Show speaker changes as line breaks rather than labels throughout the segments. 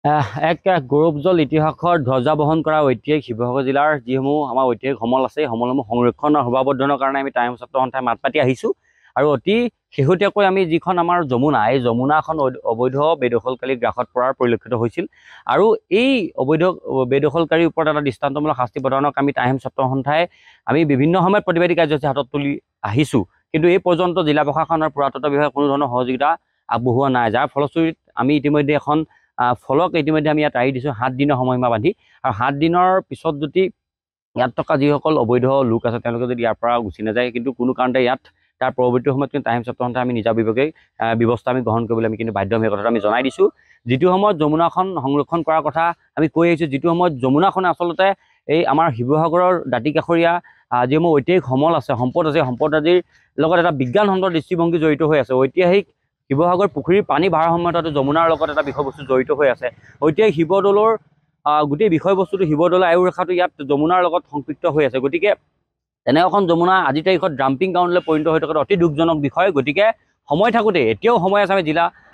এক গৌৰৱজল ইতিহাসৰ ধ্বজা বহন কৰা ঐতিহাসিক শিৱসাগৰ জিলাৰ যিসমূহ আমাৰ ঐতিহাসিক সমল আছে এই সমলসমূহ সংৰক্ষণ আৰু সভাবৰ্ধনৰ কাৰণে আমি টাইম ছাত্ৰ সন্থাই মাত পাতি আহিছোঁ আৰু অতি শেহতীয়াকৈ আমি যিখন আমাৰ যমুনা এই যমুনাখন অবৈধ বেদখলকাৰীৰ গ্ৰাসত পৰাৰ পৰিলক্ষিত হৈছিল আৰু এই অবৈধ বেদখলকাৰীৰ ওপৰত এটা দৃষ্টান্তমূলক শাস্তি প্ৰদানক আমি টাইম ছাত্ৰ সন্থাই আমি বিভিন্ন সময়ত প্ৰতিবাদী কাৰ্যসূচী হাতত তুলি আহিছোঁ, কিন্তু এই পৰ্যন্ত জিলা প্ৰশাসনৰ পুৰাতত্ত্ব বিভাগে কোনো ধৰণৰ সহযোগিতা আগবঢ়োৱা নাই, যাৰ ফলশ্ৰুতিত আমি ইতিমধ্যে এখন ফলক ইতিমধ্যে আমি ইয়াত আহি দিছোঁ 7 দিনৰ সময়সীমা বান্ধি আৰু 7 দিনৰ পিছত যদি ইয়াত থকা যিসকল অবৈধ লোক আছে তেওঁলোকে যদি ইয়াৰ পৰা গুচি নাযায় কিন্তু কোনো কাৰণতে ইয়াত তাৰ পৰৱৰ্তী সময়ত কিন্তু টাইম ছাত্ৰ সন্থাই আমি নিজাববীয়াকৈ ব্যৱস্থা আমি গ্ৰহণ কৰিবলৈ আমি কিন্তু বাধ্য হ'ম, এই কথাটো আমি জনাই দিছোঁ। যিটো সময়ত যমুনাখন সংৰক্ষণ কৰাৰ কথা আমি কৈ আহিছোঁ, যিটো সময়ত যমুনাখনে আচলতে এই আমাৰ শিৱসাগৰৰ দাঁতিকাষৰীয়া যিসমূহ ঐতিহাসিক সমল আছে সম্পদ আছে সম্পদৰাজিৰ লগত এটা বিজ্ঞানসন্মত দৃষ্টিভংগী জড়িত হৈ আছে। ঐতিহাসিক শিৱসাগৰ পুখুৰীৰ পানী ভাৰসাম্যতাটো যমুনাৰ লগত এটা বিষয়বস্তু জড়িত হৈ আছে। ঐতিহাসিক শিৱদৌলৰ গোটেই বিষয়বস্তুটো শিৱদৌলৰ আয়ুৰ ৰেখাটো ইয়াত যমুনাৰ লগত সংপৃক্ত হৈ আছে। গতিকে এনে এখন যমুনা আজিৰ তাৰিখত ডাম্পিং গ্ৰাউণ্ডলৈ পৰিণত হৈ থকাটো অতি দুখজনক বিষয়। গতিকে সময় থাকোঁতে এতিয়াও সময় আছে,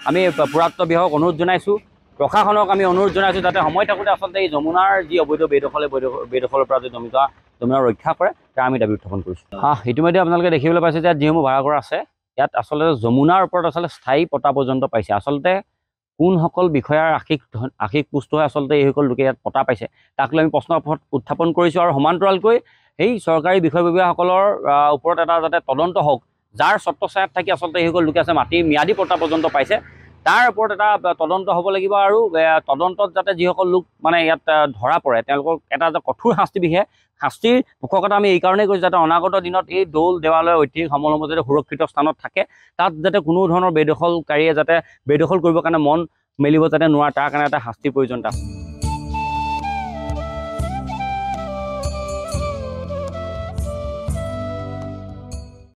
আমি পুৰাতত্ত্ব বিভাগক অনুৰোধ জনাইছোঁ, প্ৰশাসনক আমি অনুৰোধ জনাইছোঁ যাতে সময় থাকোঁতে আচলতে এই যমুনাৰ যি অবৈধ বেদখলৰ পৰা যদি যমুনা ৰক্ষা কৰে তাৰ আমি দাবী উত্থাপন কৰিছোঁ। ইতিমধ্যে আপোনালোকে দেখিবলৈ পাইছে যে যিসমূহ ভাড়া কৰা আছে ইয়াত আচলতে যমুনাৰ ওপৰত আচলতে স্থায়ী পতা পৰ্যন্ত পাইছে। আচলতে কোনসকল বিষয়াৰ আশিক পুষ্ট হৈ আচলতে এইসকল লোকে ইয়াত পতা পাইছে তাক লৈ আমি প্ৰশ্ন উত্থাপন কৰিছোঁ আৰু সমান্তৰালকৈ এই চৰকাৰী বিষয়ববীয়াসকলৰ ওপৰত এটা যাতে তদন্ত হওক, যাৰ ছত্ৰছায়াত থাকি আচলতে এইসকল লোকে আছে মাটি ম্যাদী পতা পৰ্যন্ত পাইছে তাৰ ওপৰত এটা তদন্ত হ'ব লাগিব আৰু তদন্তত যাতে যিসকল লোক মানে ইয়াত ধৰা পৰে তেওঁলোকক এটা কঠোৰ শাস্তিৰ পোষকতা আমি এই কাৰণেই কৈছোঁ যাতে অনাগত দিনত এই দৌল দেৱালয় ঐতিহাসিক সমলসমূহ যাতে সুৰক্ষিত স্থানত থাকে, তাত যাতে কোনো ধৰণৰ বেদখলকাৰীয়ে যাতে বেদখল কৰিবৰ কাৰণে মন মেলিব যাতে নোৱাৰে তাৰ কাৰণে এটা শাস্তিৰ প্ৰয়োজনীয়তা আছে।